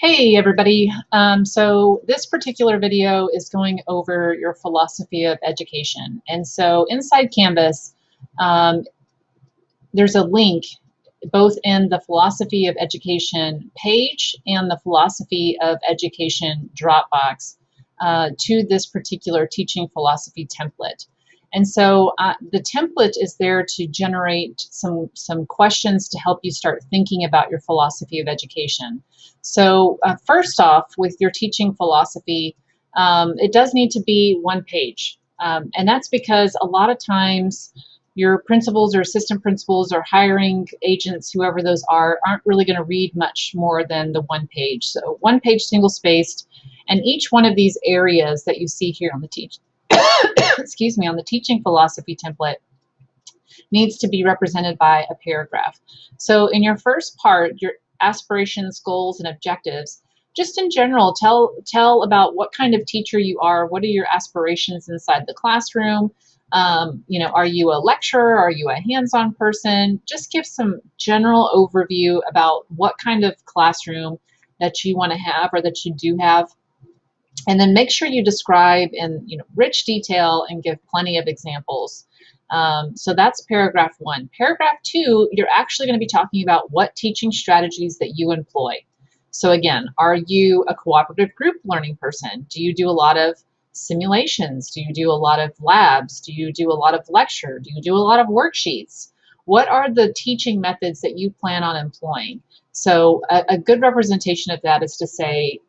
Hey everybody. So this particular video is going over your philosophy of education. And so inside Canvas, um, there's a link both in the philosophy of education page and the philosophy of education Dropbox to this particular teaching philosophy template. And so the template is there to generate some questions to help you start thinking about your philosophy of education. So first off, with your teaching philosophy, it does need to be one page. And that's because a lot of times your principals or assistant principals or hiring agents, whoever those are, aren't really going to read much more than the one page. So one page, single spaced, and each one of these areas that you see here on the excuse me, on the teaching philosophy template needs to be represented by a paragraph. So in your first part, your aspirations, goals, and objectives, just in general, tell about what kind of teacher you are, what are your aspirations inside the classroom. Are you a lecturer? Are you a hands-on person? Just give some general overview about what kind of classroom that you want to have or that you do have. And then make sure you describe in rich detail and give plenty of examples. So that's paragraph one. Paragraph two, you're actually going to be talking about what teaching strategies that you employ. So again, are you a cooperative group learning person? Do you do a lot of simulations? Do you do a lot of labs? Do you do a lot of lecture? Do you do a lot of worksheets? What are the teaching methods that you plan on employing? So a good representation of that is to say,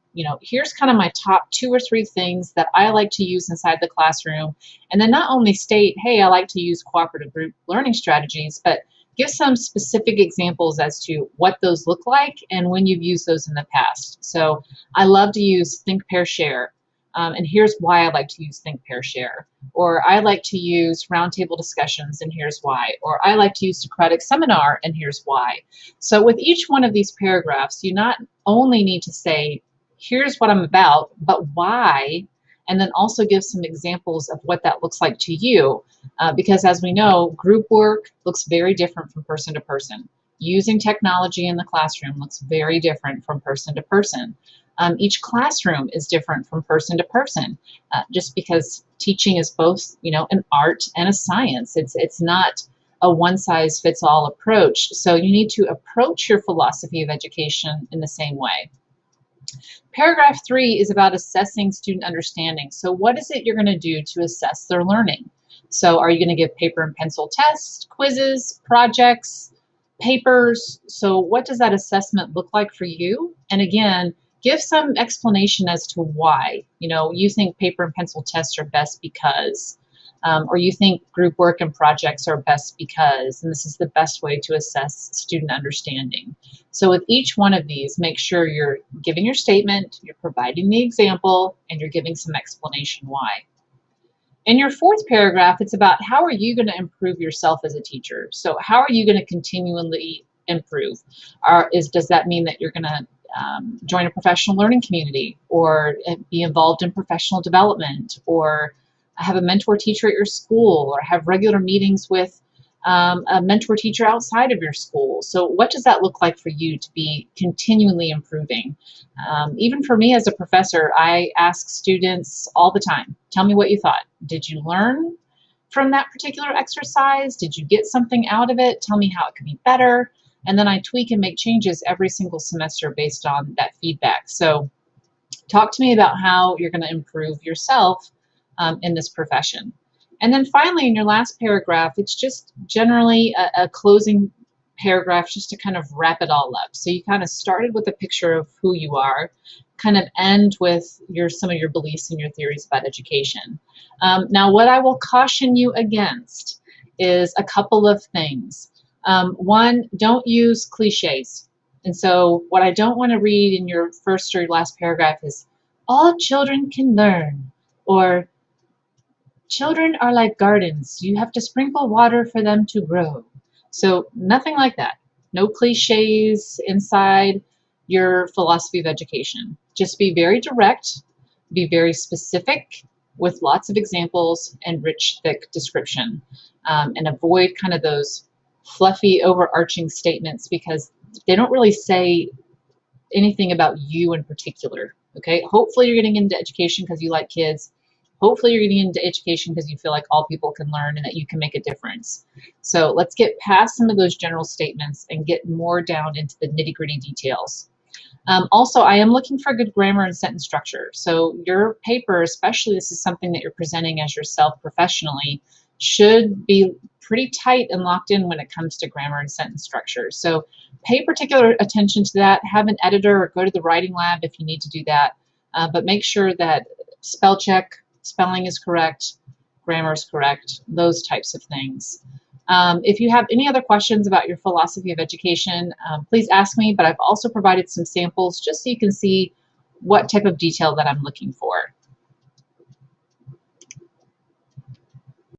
here's kind of my top 2 or 3 things that I like to use inside the classroom. And then not only state, hey, I like to use cooperative group learning strategies, but give some specific examples as to what those look like and when you've used those in the past. So I love to use think, pair, share. And here's why I like to use think, pair, share. Or I like to use roundtable discussions, and here's why. Or I like to use Socratic seminar, and here's why. So with each one of these paragraphs, you not only need to say, here's what I'm about, but why, and then also give some examples of what that looks like to you. Because as we know, group work looks very different from person to person. Using technology in the classroom looks very different from person to person. Each classroom is different from person to person, just because teaching is both, an art and a science. It's not a one-size-fits-all approach. So you need to approach your philosophy of education in the same way. Paragraph 3 is about assessing student understanding. So what is it you're going to do to assess their learning? So are you going to give paper and pencil tests, quizzes, projects, papers? So what does that assessment look like for you? And again, give some explanation as to why. You think paper and pencil tests are best because, or you think group work and projects are best because, and this is the best way to assess student understanding. So with each one of these, make sure you're giving your statement, you're providing the example, and you're giving some explanation why. In your fourth paragraph, it's about how are you going to improve yourself as a teacher? So how are you going to continually improve? Does that mean that you're going to join a professional learning community, or be involved in professional development, or have a mentor teacher at your school, or have regular meetings with a mentor teacher outside of your school? So what does that look like for you to be continually improving? Even for me as a professor, I ask students all the time, tell me what you thought. Did you learn from that particular exercise? Did you get something out of it? Tell me how it could be better. And then I tweak and make changes every single semester based on that feedback. So talk to me about how you're going to improve yourself in this profession. And then finally, in your last paragraph, it's just generally a closing paragraph just to kind of wrap it all up. So you kind of started with a picture of who you are, kind of end with some of your beliefs and your theories about education. Now, what I will caution you against is a couple of things. One, don't use cliches. And so what I don't want to read in your first or last paragraph is, all children can learn, or children are like gardens. You have to sprinkle water for them to grow. So nothing like that. No cliches inside your philosophy of education. Just be very direct, be very specific with lots of examples and rich, thick description, and avoid kind of those fluffy, overarching statements because they don't really say anything about you in particular. Okay, hopefully you're getting into education because you like kids. Hopefully you're getting into education because you feel like all people can learn and that you can make a difference. So let's get past some of those general statements and get more down into the nitty-gritty details. Also, I am looking for good grammar and sentence structure. So your paper, especially this is something that you're presenting as yourself professionally, should be pretty tight and locked in when it comes to grammar and sentence structure. So pay particular attention to that. Have an editor or go to the writing lab if you need to do that. But make sure that spell check, spelling is correct, grammar is correct, those types of things. If you have any other questions about your philosophy of education, please ask me, but I've also provided some samples just so you can see what type of detail that I'm looking for.